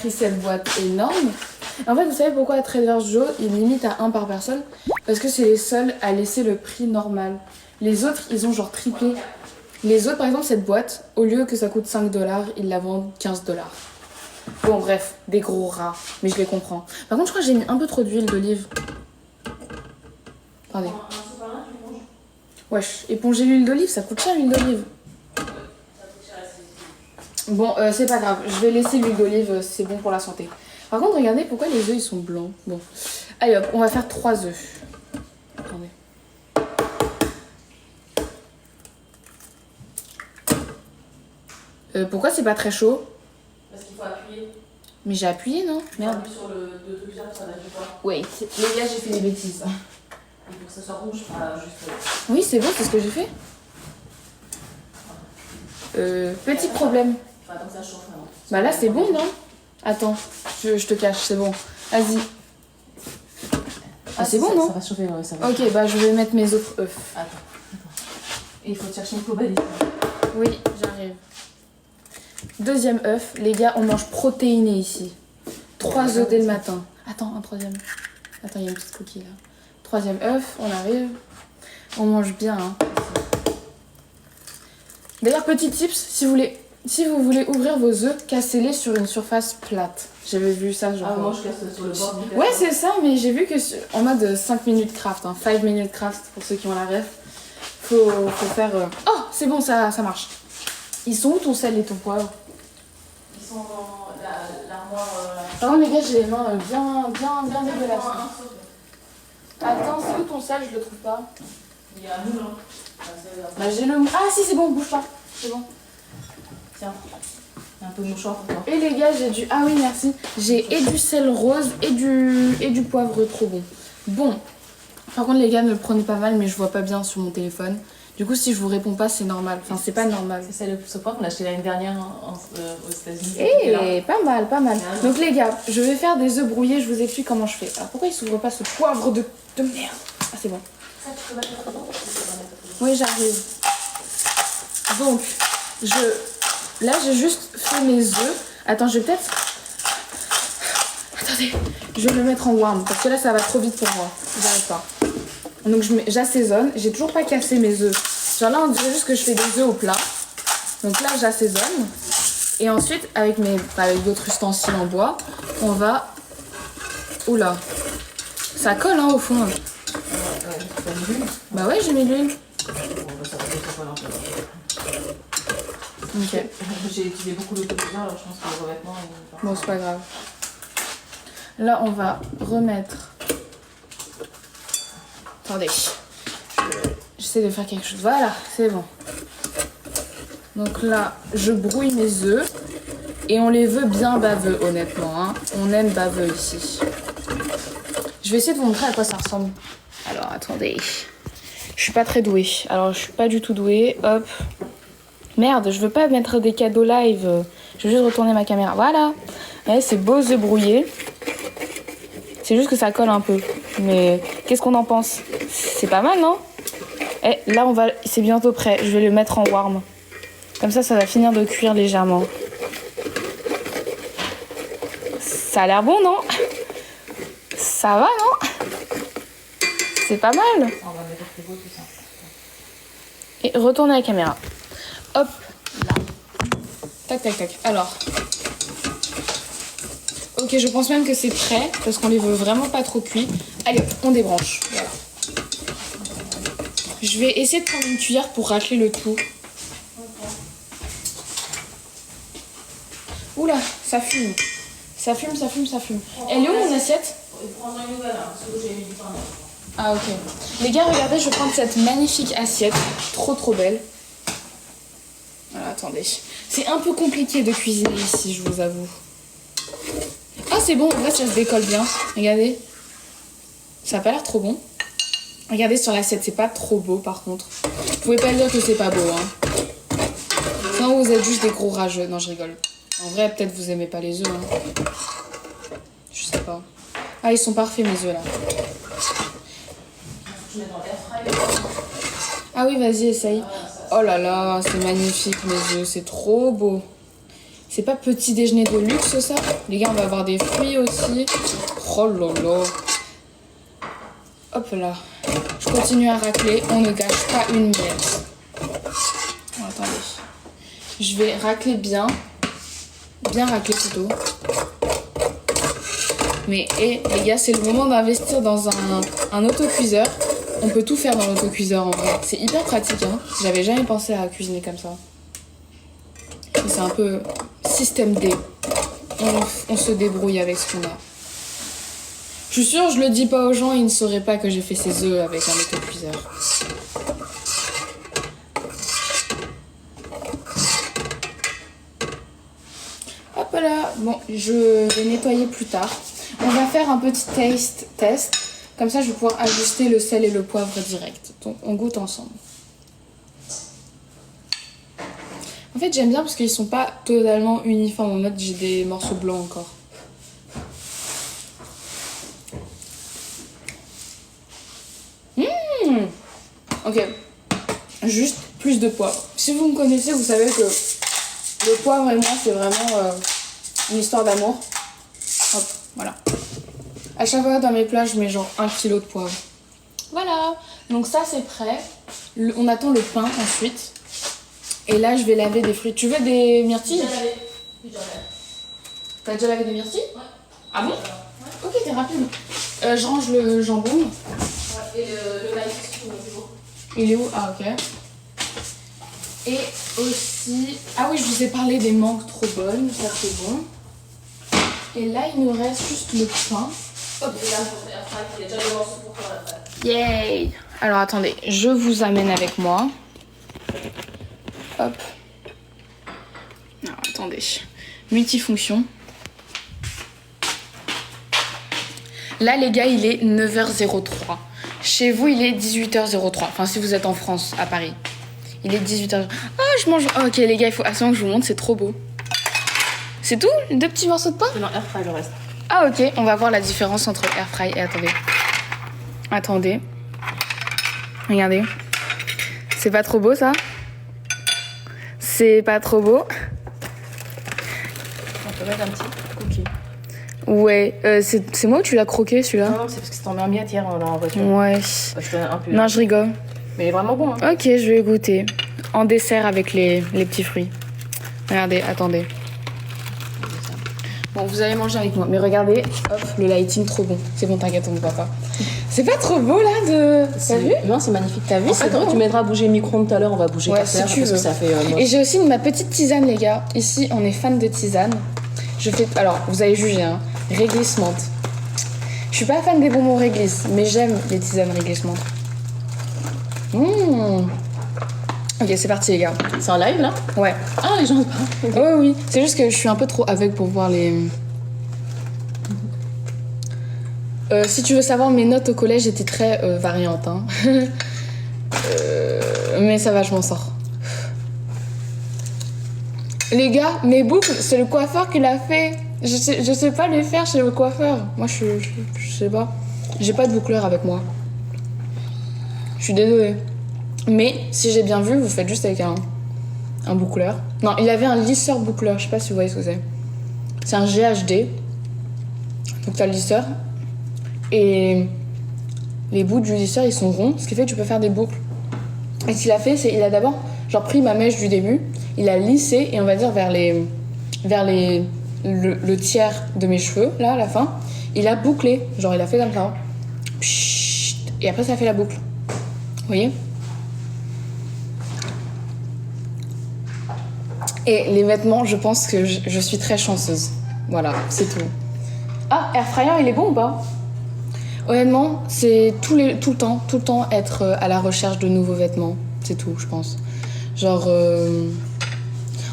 pris cette boîte énorme. En fait, vous savez pourquoi Trader Joe, il limite à 1 par personne? Parce que c'est les seuls à laisser le prix normal. Les autres, ils ont genre triplé. Les autres, par exemple, cette boîte, au lieu que ça coûte 5 $, ils la vendent 15 $. Bon, bref, des gros rats. Mais je les comprends. Par contre, je crois que j'ai mis un peu trop d'huile d'olive. Attendez. Wesh, éponger l'huile d'olive, ça coûte cher l'huile d'olive. Bon, c'est pas grave, je vais laisser l'huile d'olive, c'est bon pour la santé. Par contre, regardez pourquoi les œufs ils sont blancs. Bon, allez hop, on va faire 3 œufs. Attendez. Pourquoi c'est pas très chaud? Parce qu'il faut appuyer. Mais j'ai appuyé, non? Merde. Sur le truc là, ça va du pas. Wait, les gars, j'ai fait des bêtises. Il faut que ça soit rouge, pas juste. Oui, c'est bon, c'est ce que j'ai fait. Petit problème. Faut attendre que ça chauffe avant. Bah là, c'est bon, non? Attends, je te cache, c'est bon. Vas-y. Ah, c'est bon, non? Ça va chauffer, ouais, ça va. Ok, bah je vais mettre mes autres œufs. Attends. Et il faut chercher une poubelle ici. Oui, j'arrive. Deuxième œuf. Les gars, on mange protéiné ici. 3 œufs dès le matin. Attends, un troisième. Attends, il y a une petite coquille là. Troisième œuf, on arrive. On mange bien. Hein. D'ailleurs, petit tips, si vous voulez ouvrir vos œufs, cassez-les sur une surface plate. J'avais vu ça, genre. Ah, moi je casse sur le bord. Ouais, c'est ça, mais j'ai vu que en mode 5 minutes craft, hein, 5 minutes craft pour ceux qui ont la ref, faut faire. Oh, c'est bon, ça marche. Ils sont où ton sel et ton poivre? Ils sont dans l'armoire. Par contre, les gars, j'ai les mains bien dégueulasses. Attends, c'est où ton sel? Je le trouve pas. Il y a un moulin. Bah, j'ai le. Ah, si, c'est bon, bouge pas. C'est bon. Tiens, il y a un peu de mouchoir pour toi. Et les gars, j'ai du. Ah oui, merci. J'ai et du sel rose et du poivre trop bon. Bon. Par contre, les gars, ne le prenez pas mal, mais je vois pas bien sur mon téléphone. Du coup, si je vous réponds pas, c'est normal. Enfin, c'est pas normal. C'est ce poivre qu'on a acheté l'année dernière aux États-Unis. Eh, pas mal, pas mal. Donc, les gars, je vais faire des œufs brouillés. Je vous explique comment je fais. Alors, pourquoi il s'ouvre pas ce poivre de merde? Ah, c'est bon. Ça, tu peux mettre dedans? Oui, j'arrive. Donc, là, j'ai juste fait mes œufs. Attends, je vais peut-être. Attendez, je vais me mettre en warm parce que là, ça va trop vite pour moi. J'arrive pas. Donc, j'assaisonne. J'ai toujours pas cassé mes œufs. Genre là, on dirait juste que je fais des œufs au plat. Donc là, j'assaisonne. Et ensuite, avec d'autres ustensiles en bois, on va. Oula. Ça colle, hein, au fond. Bah ouais, j'ai mis de l'huile. Ok. J'ai utilisé beaucoup l'autocuiseur, alors je pense que le revêtement est... Bon, c'est pas grave. Là, on va remettre... Attendez. J'essaie de faire quelque chose. Voilà, c'est bon. Donc là, je brouille mes œufs. Et on les veut bien baveux, honnêtement. Hein. On aime baveux ici. Je vais essayer de vous montrer à quoi ça ressemble. Alors, attendez. Je suis pas très douée. Alors, je suis pas du tout douée. Hop. Merde, je veux pas mettre des cadeaux live. Je vais juste retourner ma caméra. Voilà. Ouais, c'est beaux œufs brouillés. C'est juste que ça colle un peu. Mais qu'est-ce qu'on en pense? C'est pas mal, non? Eh, là, c'est bientôt prêt. Je vais le mettre en warm. Comme ça va finir de cuire légèrement. Ça a l'air bon, non? Ça va, non? C'est pas mal. On va mettre au frigo tout ça. Et retourner la caméra. Hop, là. Tac, tac, tac. Alors. Ok, je pense même que c'est prêt, parce qu'on les veut vraiment pas trop cuits. Allez, hop, on débranche. Voilà. Je vais essayer de prendre une cuillère pour racler le tout. Oula, ça fume. Ça fume, ça fume, ça fume. Elle est où mon assiette? Il faut prendre une nouvelle, hein, parce que j'ai mis du pain. Ah, ok. Les gars, regardez, je vais prendre cette magnifique assiette. Trop, trop belle. Voilà, attendez. C'est un peu compliqué de cuisiner ici, je vous avoue. Ah, c'est bon, en vrai, ça se décolle bien. Regardez. Ça a pas l'air trop bon. Regardez sur l'assiette, c'est pas trop beau, par contre. Vous pouvez pas dire que c'est pas beau, hein. Sinon, vous êtes juste des gros rageux. Non, je rigole. En vrai, peut-être vous aimez pas les œufs, hein. Je sais pas. Ah, ils sont parfaits, mes œufs, là. Je mets dans l'air fry. Ah oui, vas-y, essaye. Oh là là, c'est magnifique, mes œufs. C'est trop beau. C'est pas petit déjeuner de luxe ça. Les gars, on va avoir des fruits aussi. Oh là là. Hop là. Je continue à racler. On ne gâche pas une miette. Oh, attendez. Je vais racler bien. Bien racler plutôt. Mais les gars, c'est le moment d'investir dans un autocuiseur. On peut tout faire dans l'autocuiseur en vrai. C'est hyper pratique. Hein. J'avais jamais pensé à cuisiner comme ça. C'est un peu système D. On se débrouille avec ce qu'on a. Je suis sûre, je le dis pas aux gens, ils ne sauraient pas que j'ai fait ces œufs avec un autocuiseur. Hop là. Bon, je vais nettoyer plus tard. On va faire un petit taste test. Comme ça, je vais pouvoir ajuster le sel et le poivre direct. Donc, on goûte ensemble. En fait, j'aime bien parce qu'ils sont pas totalement uniformes. En mode, j'ai des morceaux blancs encore. Ok. Juste plus de poivre. Si vous me connaissez, vous savez que le poivre et moi, c'est vraiment une histoire d'amour. Hop, voilà. À chaque fois dans mes plats, je mets genre 1 kg de poivre. Voilà. Donc ça, c'est prêt. On attend le pain ensuite. Et là, je vais laver des fruits. Tu veux des myrtilles? Déjà lavé. T'as déjà lavé des myrtilles? Ouais. Ah bon? Ouais. Ok, t'es rapide. Je range le jambon. Ouais. Et le maïs, tu vois, c'est beau. Il est où? Ah, ok. Et aussi... Ah oui, je vous ai parlé des mangues trop bonnes. Ça, c'est bon. Et là, il nous reste juste le pain. Hop. Et là, il y a déjà les morceaux pour toi après. Yay! Alors, attendez. Je vous amène avec moi. Hop. Alors, attendez. Multifonction. Là, les gars, il est 9h03. Chez vous, il est 18h03. Enfin, si vous êtes en France, à Paris. Il est 18h. Ah, je mange. Oh, ok, les gars, il faut absolument que je vous montre. C'est trop beau. C'est tout? 2 petits morceaux de pain? Non, air fry le reste. Ah, ok. On va voir la différence entre air fry et... Attendez. Attendez. Regardez. C'est pas trop beau, ça? C'est pas trop beau? On peut mettre un petit cookie. Ouais. C'est moi ou tu l'as croqué, celui-là? Non, c'est parce que c'est tombé en miettes hier en voiture. Ouais. Je te donne un peu. Non, je rigole. Mais il est vraiment bon. Hein. Ok, je vais goûter. En dessert avec les petits fruits. Regardez, attendez. Bon, vous allez manger avec moi. Mais regardez, hop, le lighting trop bon. C'est bon, t'inquiète, on ne voit pas. C'est pas trop beau là de. T'as vu? Non, c'est magnifique. T'as vu? En fait, C'est bon, tu m'aideras à bouger le micro-ondes tout à l'heure. On va bouger Ouais, par terre si tu parce veux. que ça fait moche. Et j'ai aussi ma petite tisane, les gars. Ici, on est fan de tisane. Je fais. Alors, vous allez juger, hein. Réglisse menthe. Je suis pas fan des bonbons réglisse, mais j'aime les tisanes réglisse menthe. Ok, c'est parti, les gars. C'est en live là? Ouais. Ah, les gens parlent. Oh oui, c'est juste que je suis un peu trop aveugle pour voir les... si tu veux savoir, mes notes au collège étaient très variantes. Hein. Mais ça va, je m'en sors. Les gars, mes boucles, c'est le coiffeur qui l'a fait. Je sais pas les faire chez le coiffeur. Moi, je sais pas. J'ai pas de boucleur avec moi. Je suis désolée. Mais si j'ai bien vu, vous faites juste avec un boucleur. Non, il avait un lisseur boucleur. Je sais pas si vous voyez ce que c'est. C'est un GHD. Donc t'as le lisseur. Et les bouts du lisseur, ils sont ronds. Ce qui fait que tu peux faire des boucles. Et ce qu'il a fait, c'est il a d'abord genre pris ma mèche du début. Il a lissé et on va dire vers le tiers de mes cheveux, là, à la fin. Il a bouclé. Genre, il a fait comme ça. Et après, ça fait la boucle. Vous voyez? Et les vêtements, je pense que je suis très chanceuse. Voilà, c'est tout. Ah, air fryer, il est bon ou pas? Honnêtement, c'est tout le temps être à la recherche de nouveaux vêtements. C'est tout, je pense. Genre...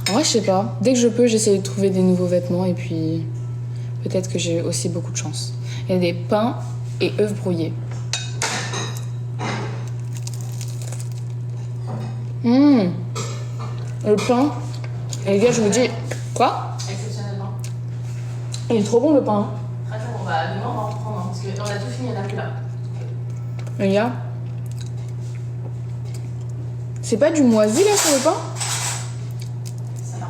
En vrai, je sais pas. Dès que je peux, j'essaie de trouver des nouveaux vêtements et puis... Peut-être que j'ai aussi beaucoup de chance. Il y a des pains et œufs brouillés. Le pain... Et les gars, je vous dis... Quoi? Exceptionnellement. Il est trop bon, le pain. Attends, demain, on va en reprendre. Parce qu'on a tout fini, il n'y en a plus là. Les gars... C'est pas du moisi, là, sur le pain? Ça va.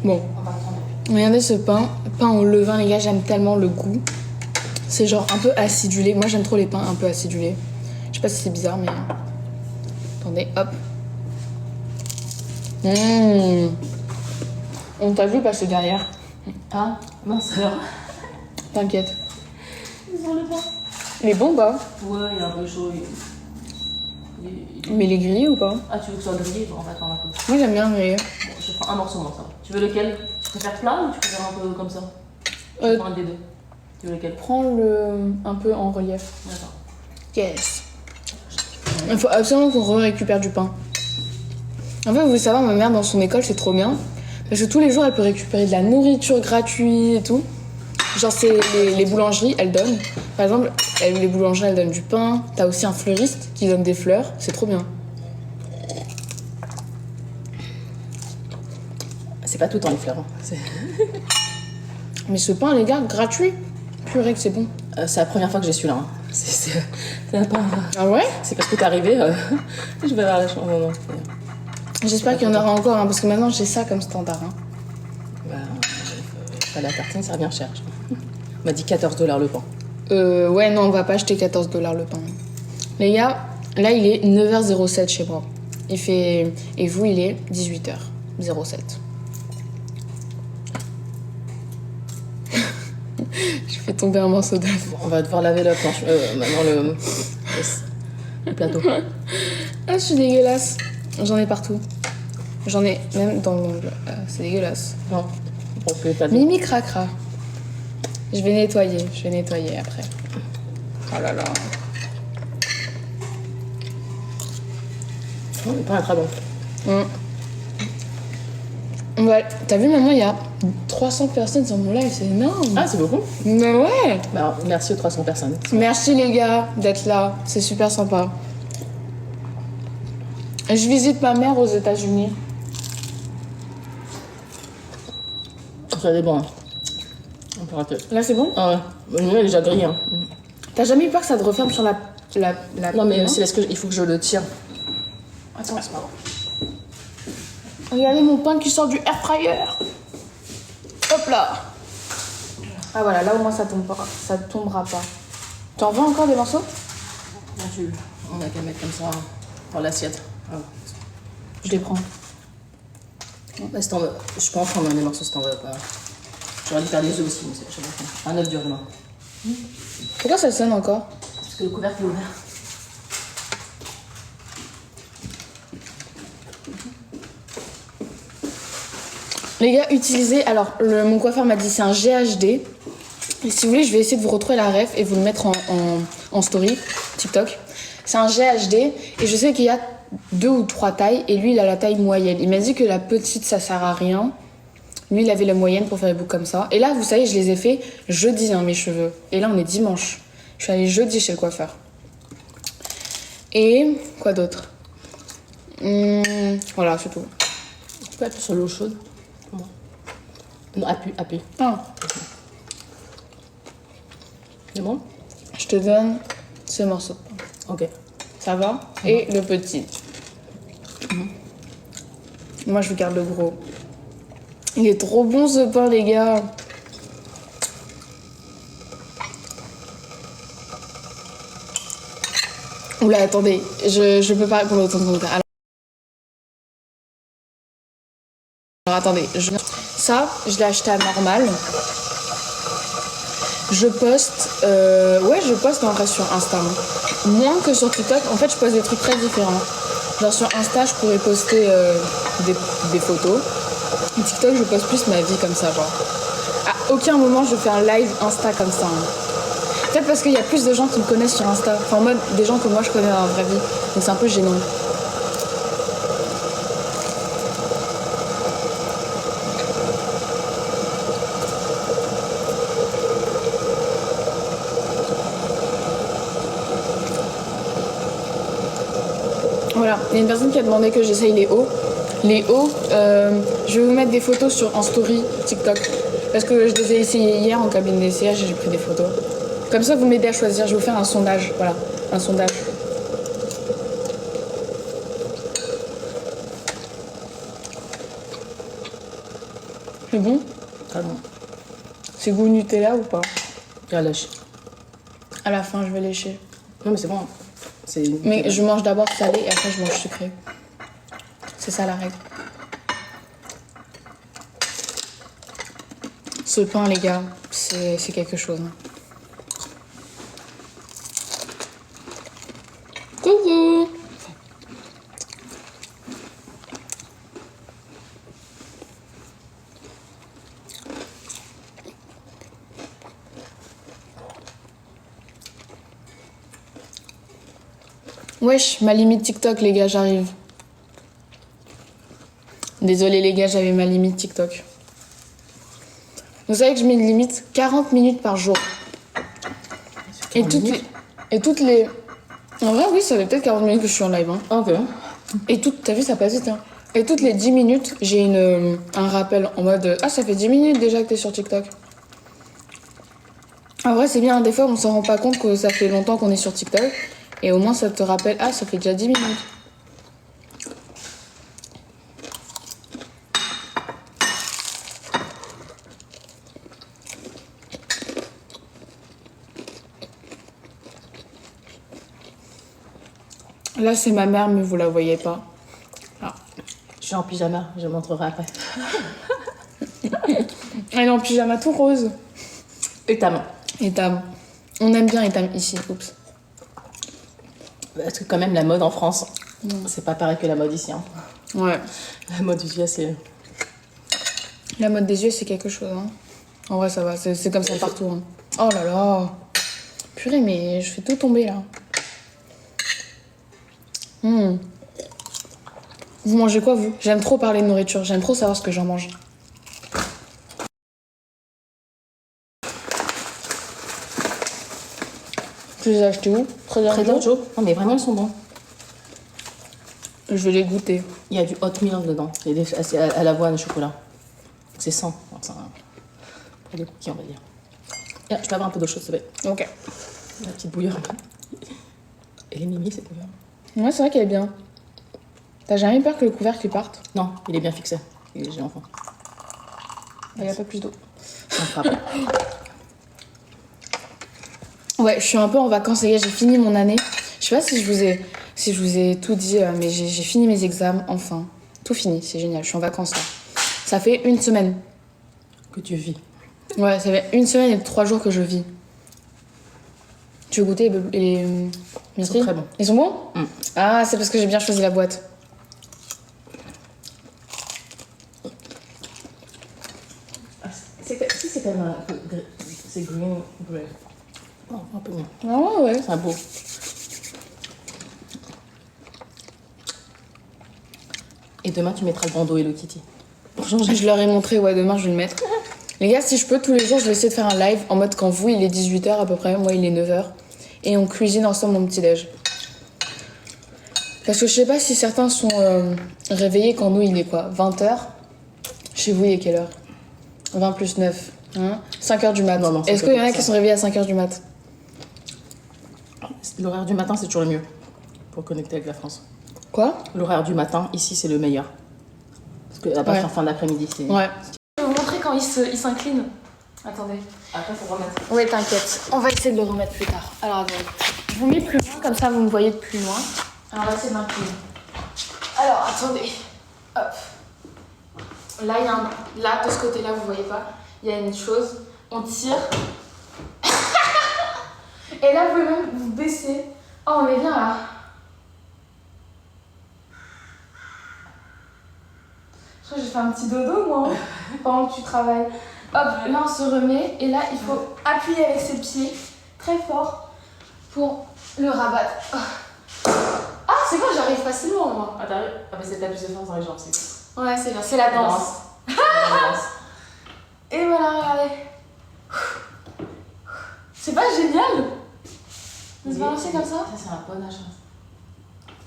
Bon, On va attendre. regardez ce pain. Pain au levain, les gars, j'aime tellement le goût. C'est genre un peu acidulé. Moi, j'aime trop les pains un peu acidulés. Je sais pas si c'est bizarre, mais... Attendez, hop. On t'a vu passer derrière. Ah, mince alors. T'inquiète. Ils ont le pain. Il est bon, bah. Ouais, il est un peu chaud. Mais il est grillé ou pas? Ah, tu veux que ce soit grillé? On va attendre un peu. Moi, j'aime bien grillé. Bon, je prends un morceau, moi, ça va. Tu veux lequel? Tu préfères plat ou tu préfères un peu comme ça? Euh, Je prends un des deux. Tu veux lequel? Prends le un peu en relief. D'accord. Yes. Il faut absolument qu'on récupère du pain. En fait, vous voulez savoir, ma mère dans son école, c'est trop bien. Parce que tous les jours, elle peut récupérer de la nourriture gratuite et tout. Genre, c'est les boulangeries, elles donnent. Par exemple, les boulangeries, elles donnent du pain. T'as aussi un fleuriste qui donne des fleurs. C'est trop bien. C'est pas tout le temps les fleurs. Hein. Mais ce pain, les gars, gratuit. Purée que c'est bon. C'est la première fois que j'ai celui-là. Hein. C'est un pain. Ah ouais? C'est parce que t'es arrivé. Je vais avoir la chance. Non, non. J'espère qu'il y en aura encore, hein, parce que maintenant, j'ai ça comme standard. Hein. Bah, la tartine, ça revient cher. On m'a dit 14 $ le pain. Ouais, non, on va pas acheter 14 $ le pain. Les gars, là, il est 9h07 chez moi. Il fait... Et vous, il est 18h07. Je fais tomber un morceau d'œuf. Bon, on va devoir laver la planche. Maintenant, le plateau. Ah, je suis dégueulasse. J'en ai partout. J'en ai même dans l'ongle. C'est dégueulasse. Non, on peut pas. Mimi cracra. Je vais nettoyer après. Oh là là. Oh, le pain est très bon. Ouais, t'as vu, maman, il y a 300 personnes sur mon live, c'est énorme. Ah, c'est beaucoup. Mais ouais. Bah, merci aux 300 personnes. Merci les gars d'être là, c'est super sympa. Je visite ma mère aux États-Unis. Ça dépend. Hein. On peut rater. Là, c'est bon? Ah ouais. Le mien, il est déjà grillé. Hein. T'as jamais eu peur que ça te referme sur la Non, mais c'est parce qu'il faut que je le tire. Attends, c'est pas bon. Regardez mon pain qui sort du air fryer. Hop là. Ah voilà, là au moins ça tombera pas. T'en veux encore des morceaux? On a qu'à mettre comme ça dans l'assiette. Ah ouais. Je les prends. Bah, si t'en veux, je peux en prendre des morceaux si t'en veux pas. J'aurais dû faire des œufs aussi, mais c'est pas un œuf dur demain. Pourquoi ça sonne encore? Parce que le couvercle est ouvert. Les gars, utilisez. Alors, mon coiffeur m'a dit c'est un GHD. Et si vous voulez, je vais essayer de vous retrouver la ref et vous le mettre en story TikTok. C'est un GHD et je sais qu'il y a 2 ou 3 tailles et lui il a la taille moyenne. Il m'a dit que la petite ça sert à rien. Lui il avait la moyenne pour faire les boucles comme ça. Et là vous savez je les ai fait jeudi hein, mes cheveux. Et là on est dimanche. Je suis allée jeudi chez le coiffeur. Et quoi d'autre? Voilà c'est tout. Tu peux appuyer sur l'eau chaude. Non, appuie. Ah, C'est bon? je te donne ce morceau de pain. Ok. Ça va? Et le petit. Moi, je vous garde le gros. Il est trop bon ce pain, les gars. Oula, attendez. Je peux pas répondre autant de commentaires. Alors, attendez. Ça, je l'ai acheté à Normal. Je poste... Ouais, je poste en vrai sur Insta. Moins que sur TikTok. En fait, je poste des trucs très différents. Genre sur Insta, je pourrais poster des photos. Et TikTok, je poste plus ma vie comme ça, genre. À aucun moment, je fais un live Insta comme ça. Hein. Peut-être parce qu'il y a plus de gens qui me connaissent sur Insta. Enfin, en mode, des gens que moi, je connais dans la vraie vie. Donc c'est un peu gênant. Voilà, il y a une personne qui a demandé que j'essaye les hauts. Les hauts, je vais vous mettre des photos en story TikTok. Parce que je les ai essayés hier en cabine d'essayage et j'ai pris des photos. Comme ça, vous m'aidez à choisir. Je vais vous faire un sondage. Voilà, un sondage. C'est bon? Ah bon. C'est goût Nutella ou pas? Ah, lâche. À la fin, je vais lécher. Non, mais c'est bon. C'est... Mais je mange d'abord salé et après je mange sucré. C'est ça la règle. Ce pain, les gars, c'est quelque chose. Hein. Coucou! Wesh, ma limite TikTok, les gars, j'arrive. Désolée, les gars, j'avais ma limite TikTok. Vous savez que je mets une limite 40 minutes par jour. Et toutes les... En vrai, oui, ça fait peut-être 40 minutes que je suis en live. Hein. Ok. Et t'as vu, ça passe vite. Hein. Et toutes les 10 minutes, j'ai un rappel en mode ah, ça fait 10 minutes déjà que t'es sur TikTok. En vrai, c'est bien. Des fois, on s'en rend pas compte que ça fait longtemps qu'on est sur TikTok. Et au moins, ça te rappelle ah, ça fait déjà 10 minutes. Là, c'est ma mère, mais vous la voyez pas. Ah. Je suis en pyjama, je montrerai après. Elle est en pyjama tout rose. Etam. Etam. On aime bien Etam ici. Oups. Parce que quand même, la mode en France, c'est pas pareil que la mode ici. Hein. Ouais. La mode du c'est... La mode des yeux, c'est quelque chose. Hein. En vrai, ça va. C'est comme ça partout. Hein. Oh là là. Purée, mais je fais tout tomber là. Vous mangez quoi, vous? J'aime trop parler de nourriture. J'aime trop savoir ce que j'en mange. Tu les as achetés où? Trader Joe. Non, mais vraiment, ils sont bons. Je vais les goûter. Il y a du oatmeal dedans. C'est à l'avoine, chocolat. C'est 100. Enfin, pour les cookies, on va dire. Ah, je peux avoir un peu d'eau chaude, s'il te plaît. Ok. La petite bouilleure. Elle est mimi, cette bouilleure. Ouais, c'est vrai qu'elle est bien. T'as jamais peur que le couvercle il parte? Non, il est bien fixé. J'ai enfant. Il n'y a pas plus d'eau. On frappe. Ouais, je suis un peu en vacances, les gars. J'ai fini mon année. Je sais pas si je vous ai tout dit, mais j'ai fini mes examens, enfin. Tout fini, c'est génial. Je suis en vacances là. Ça fait 1 semaine. Que tu vis. Ouais, ça fait 1 semaine et 3 jours que je vis. Tu veux goûter les Ils sont très bons. Ils sont bons? Ah, c'est parce que j'ai bien choisi la boîte. C'est quand même un peu... C'est green grey. Non, un peu moins. Ah ouais. C'est un beau. Et demain, tu mettras le bandeau Hello Kitty. Je leur ai montré, ouais, demain je vais le mettre. Les gars, si je peux, tous les jours, je vais essayer de faire un live en mode quand vous, il est 18h à peu près, moi, il est 9h. Et on cuisine ensemble mon petit-déj. Parce que je sais pas si certains sont réveillés quand nous, il est quoi? 20h? Chez vous, il est quelle heure? 20 plus 9. Hein? 5h du mat. Non, est-ce qu'il y en a qui sont réveillés à 5h du mat? L'horaire du matin, c'est toujours le mieux pour connecter avec la France. Quoi? L'horaire du matin, ici, c'est le meilleur. Parce que après, en fin d'après-midi, c'est... Ouais. Je vais vous montrer quand il s'incline. Attendez. Après, faut remettre. Oui, t'inquiète. On va essayer de le remettre plus tard. Alors, attendez. Je vous mets plus loin, comme ça vous me voyez de plus loin. Alors, on va essayer de m'incliner. Alors, attendez. Hop. Là, il y a un... Là, de ce côté-là, vous voyez pas. Il y a une chose. On tire. Et là, vous pouvez même vous baisser. Oh, on est bien là. Je crois que j'ai fait un petit dodo, moi, pendant que tu travailles. Hop, là, on se remet. Et là, il faut appuyer avec ses pieds très fort pour le rabattre. Ah, c'est bon, j'arrive facilement, moi. Ah, t'arrives? Ah, mais c'est ta plus de force dans les jambes, c'est Ouais, c'est bien, c'est la danse. Et voilà, regardez. C'est pas génial de se balancer comme ça? Ça, c'est un bon achat.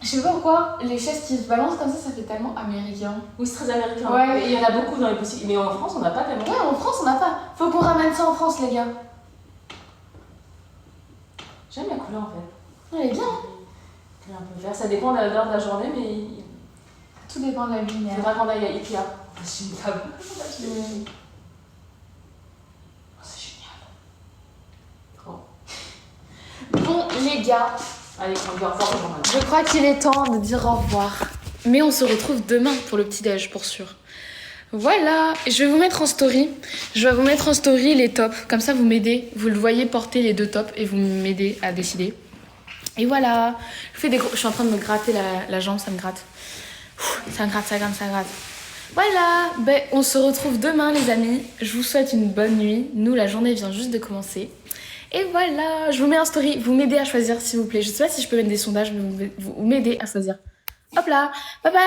Je sais pas pourquoi, les chaises qui se balancent comme ça fait tellement américain. Oui, c'est très américain. Ouais. Et il y en a beaucoup dans les possibles. Mais en France, on n'a pas tellement. Ouais, en France, on n'a pas. Faut qu'on ramène ça en France, les gars. J'aime la couleur, en fait. Elle est bien. Elle est un peu vert. Ça dépend de l'heure de la journée, mais... Tout dépend de la lumière. Faudra qu'on aille à Ikea. J'ai une table. gars, Allez, on doit revoir le journal. je crois qu'il est temps de dire au revoir. Mais on se retrouve demain pour le petit-déj, pour sûr. Voilà, je vais vous mettre en story. Je vais vous mettre en story les tops. Comme ça, vous m'aidez. Vous le voyez porter les 2 tops et vous m'aidez à décider. Et voilà. Je suis en train de me gratter la jambe, ça me gratte. Ça gratte, ça gratte, ça gratte. Voilà, ben, on se retrouve demain les amis. Je vous souhaite une bonne nuit. Nous, la journée vient juste de commencer. Et voilà, je vous mets en story. Vous m'aidez à choisir s'il vous plaît. Je sais pas si je peux mettre des sondages, mais vous m'aidez à choisir. Hop là, bye bye.